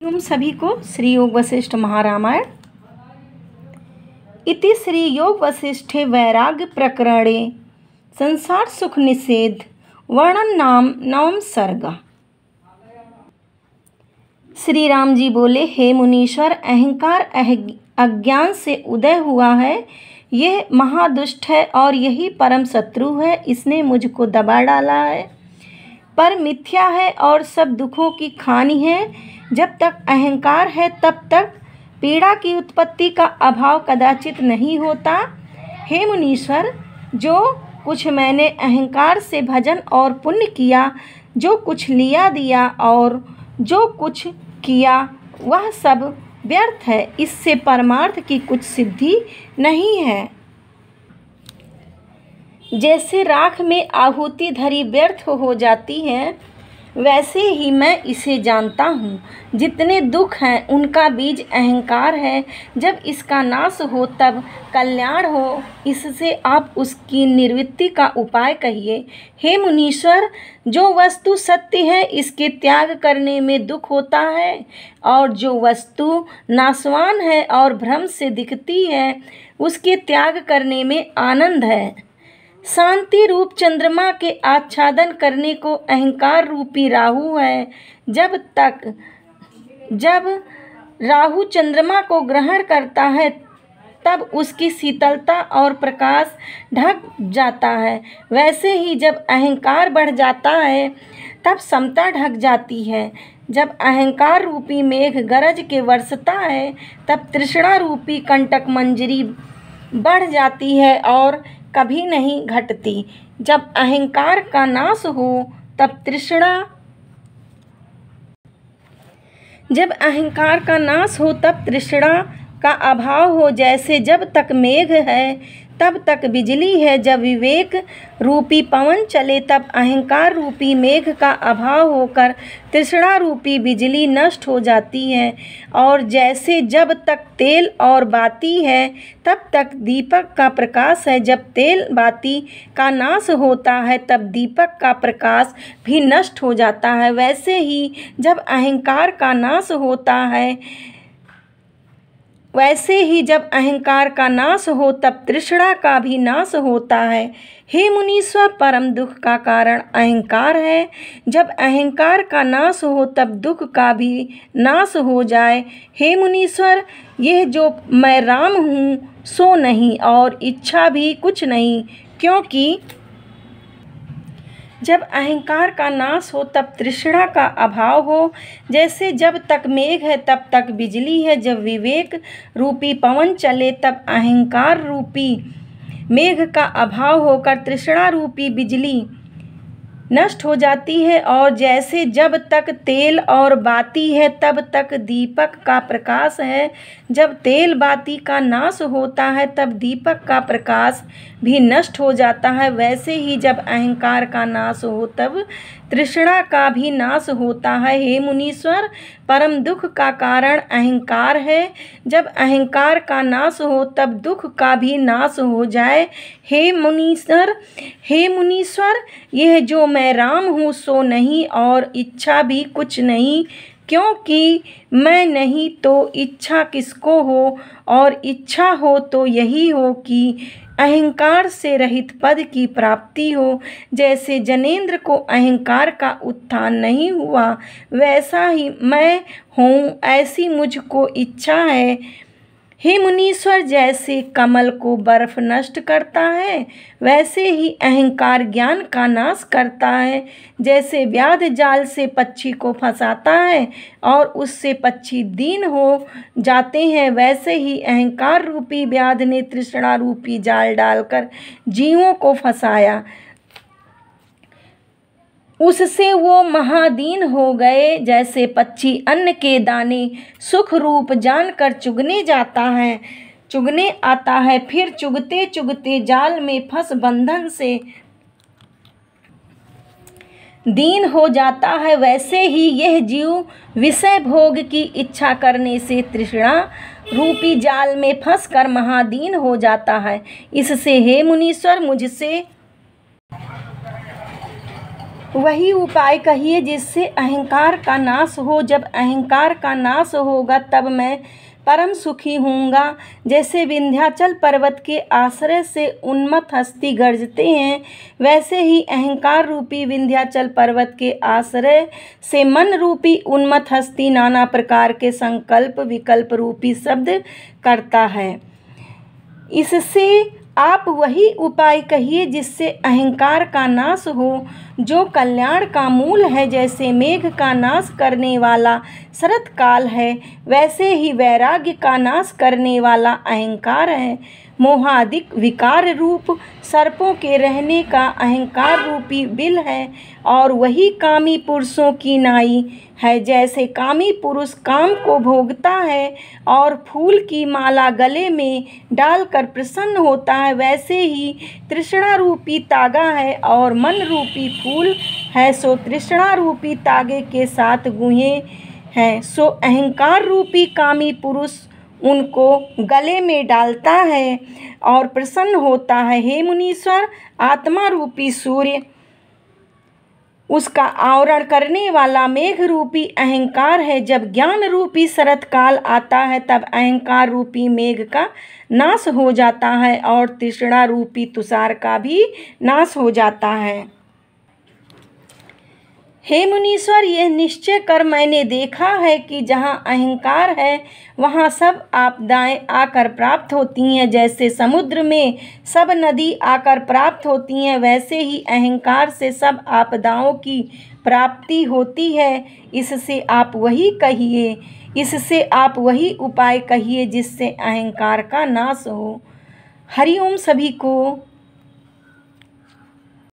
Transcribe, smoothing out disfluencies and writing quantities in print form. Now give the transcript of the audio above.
तुम सभी को श्री योग वशिष्ठ महारामायण इति श्री योग वशिष्ठे वैराग्य प्रकरणे संसार सुख निषेध वर्णन नाम नवम सर्ग। श्री राम जी बोले, हे मुनीश्वर, अहंकार अज्ञान से उदय हुआ है। यह महादुष्ट है और यही परम शत्रु है। इसने मुझको दबा डाला है, पर मिथ्या है और सब दुखों की खानी है। जब तक अहंकार है तब तक पीड़ा की उत्पत्ति का अभाव कदाचित नहीं होता। हे मुनीश्वर, जो कुछ मैंने अहंकार से भजन और पुण्य किया, जो कुछ लिया दिया और जो कुछ किया, वह सब व्यर्थ है। इससे परमार्थ की कुछ सिद्धि नहीं है। जैसे राख में आहुति धरी व्यर्थ हो जाती है, वैसे ही मैं इसे जानता हूँ। जितने दुख हैं उनका बीज अहंकार है। जब इसका नाश हो तब कल्याण हो। इससे आप उसकी निवृत्ति का उपाय कहिए। हे मुनीश्वर, जो वस्तु सत्य है इसके त्याग करने में दुख होता है, और जो वस्तु नाशवान है और भ्रम से दिखती है उसके त्याग करने में आनंद है। शांति रूप चंद्रमा के आच्छादन करने को अहंकार रूपी राहु है। जब राहु चंद्रमा को ग्रहण करता है तब उसकी शीतलता और प्रकाश ढक जाता है। वैसे ही जब अहंकार बढ़ जाता है तब समता ढक जाती है। जब अहंकार रूपी मेघ गरज के बरसता है तब तृष्णा रूपी कंटक मंजरी बढ़ जाती है और कभी नहीं घटती। जब अहंकार का नाश हो तब तृष्णा का अभाव हो। जैसे जब तक मेघ है तब तक बिजली है। जब विवेक रूपी पवन चले तब अहंकार रूपी मेघ का अभाव होकर तृष्णा रूपी बिजली नष्ट हो जाती है। और जैसे जब तक तेल और बाती है तब तक दीपक का प्रकाश है, जब तेल बाती का नाश होता है तब दीपक का प्रकाश भी नष्ट हो जाता है। वैसे ही जब अहंकार का नाश हो तब तृष्णा का भी नाश होता है। हे मुनीश्वर, परम दुख का कारण अहंकार है। जब अहंकार का नाश हो तब दुख का भी नाश हो जाए। हे मुनीश्वर, यह जो मैं राम हूँ सो नहीं और इच्छा भी कुछ नहीं, क्योंकि जब अहंकार का नाश हो तब तृष्णा का अभाव हो। जैसे जब तक मेघ है तब तक बिजली है। जब विवेक रूपी पवन चले तब अहंकार रूपी मेघ का अभाव होकर तृष्णा रूपी बिजली नष्ट हो जाती है। और जैसे जब तक तेल और बाती है तब तक दीपक का प्रकाश है। जब तेल बाती का नाश होता है तब दीपक का प्रकाश भी नष्ट हो जाता है। वैसे ही जब अहंकार का नाश हो तब तृष्णा का भी नाश होता है। हे मुनीश्वर, परम दुख का कारण अहंकार है। जब अहंकार का नाश हो तब दुख का भी नाश हो जाए। हे मुनीश्वर, यह जो मैं राम हूँ सो नहीं और इच्छा भी कुछ नहीं, क्योंकि मैं नहीं तो इच्छा किसको हो, और इच्छा हो तो यही हो कि अहंकार से रहित पद की प्राप्ति हो। जैसे जनेंद्र को अहंकार का उत्थान नहीं हुआ, वैसा ही मैं हूँ, ऐसी मुझको इच्छा है। हे मुनीश्वर, जैसे कमल को बर्फ नष्ट करता है वैसे ही अहंकार ज्ञान का नाश करता है। जैसे व्याध जाल से पक्षी को फंसाता है और उससे पक्षी दीन हो जाते हैं, वैसे ही अहंकार रूपी व्याध ने तृष्णा रूपी जाल डालकर जीवों को फंसाया। उससे वो महादीन हो गए। जैसे पक्षी अन्न के दाने सुख रूप जानकर चुगने आता है, फिर चुगते चुगते जाल में फंस बंधन से दीन हो जाता है, वैसे ही यह जीव विषय भोग की इच्छा करने से तृष्णा रूपी जाल में फंसकर महादीन हो जाता है। इससे हे मुनीश्वर, वही उपाय कहिए जिससे अहंकार का नाश हो। जब अहंकार का नाश होगा तब मैं परम सुखी होऊंगा। जैसे विंध्याचल पर्वत के आश्रय से उन्मत्त हस्ती गरजते हैं, वैसे ही अहंकार रूपी विंध्याचल पर्वत के आश्रय से मन रूपी उन्मत्त हस्ती नाना प्रकार के संकल्प विकल्प रूपी शब्द करता है। इससे आप वही उपाय कहिए जिससे अहंकार का नाश हो, जो कल्याण का मूल है। जैसे मेघ का नाश करने वाला शरत काल है, वैसे ही वैराग्य का नाश करने वाला अहंकार है। मोहादिक विकार रूप सर्पों के रहने का अहंकार रूपी बिल है, और वही कामी पुरुषों की नाई है। जैसे कामी पुरुष काम को भोगता है और फूल की माला गले में डालकर प्रसन्न होता है, वैसे ही तृष्णा रूपी तागा है और मन रूपी फूल है। सो तृष्णा रूपी तागे के साथ गुहे हैं, सो अहंकार रूपी कामी पुरुष उनको गले में डालता है और प्रसन्न होता है। हे मुनीश्वर, आत्मा रूपी सूर्य, उसका आवरण करने वाला मेघ रूपी अहंकार है। जब ज्ञान रूपी शरत काल आता है तब अहंकार रूपी मेघ का नाश हो जाता है और तृष्णा रूपी तुषार का भी नाश हो जाता है। हे मुनीश्वर, यह निश्चय कर मैंने देखा है कि जहाँ अहंकार है वहाँ सब आपदाएं आकर प्राप्त होती हैं। जैसे समुद्र में सब नदी आकर प्राप्त होती हैं, वैसे ही अहंकार से सब आपदाओं की प्राप्ति होती है। इससे आप वही उपाय कहिए जिससे अहंकार का नाश हो। हरि ओम सभी को।